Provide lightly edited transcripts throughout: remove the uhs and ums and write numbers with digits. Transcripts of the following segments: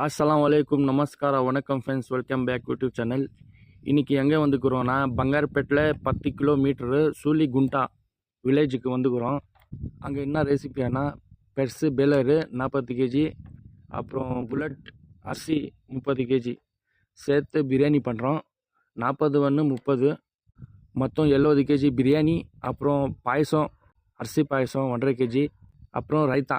அஸ்ஸலாமு அலைக்கும் நமஸ்காரம் வணக்கம் friends, welcome back YouTube channel. இன்றைக்கி எங்கே வந்துக்கிறோன்னா பங்காரப்பேட்டில் 10 கிலோமீட்டரு சூலிகுண்டா வில்லேஜுக்கு வந்துக்கிறோம். அங்கே என்ன ரெசிபியானா பெருசு பேலரு 40 கேஜி, அப்புறம் புல்லட் அரிசி 30 கேஜி சேர்த்து பிரியாணி பண்ணுறோம். 40 ஒன்று 30 மொத்தம் 70 கேஜி பிரியாணி. அப்புறம் பாயசம், அரிசி பாயசம் 1.5 கேஜி, அப்புறம் ரைத்தா.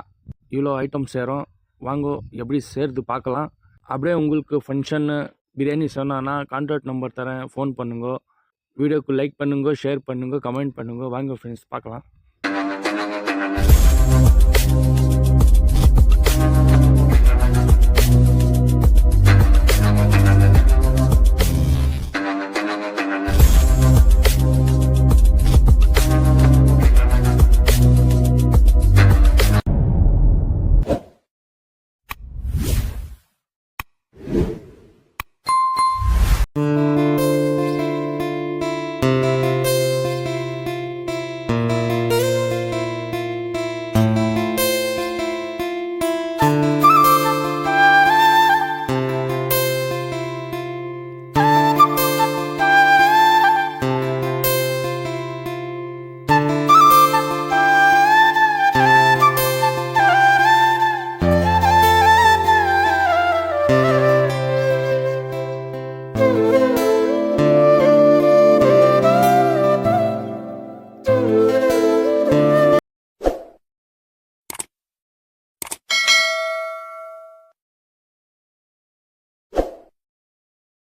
இவ்வளோ ஐட்டம் சேரும். வாங்கோ எப்படி சேர்த்து பார்க்கலாம். அப்படியே உங்களுக்கு ஃபங்க்ஷன்னு பிரியாணி சொன்னான்னா கான்டாக்ட் நம்பர் தரேன், ஃபோன் பண்ணுங்க. வீடியோக்கு லைக் பண்ணுங்க, ஷேர் பண்ணுங்க, கமெண்ட் பண்ணுங்க. வாங்க ஃப்ரெண்ட்ஸ் பார்க்கலாம்.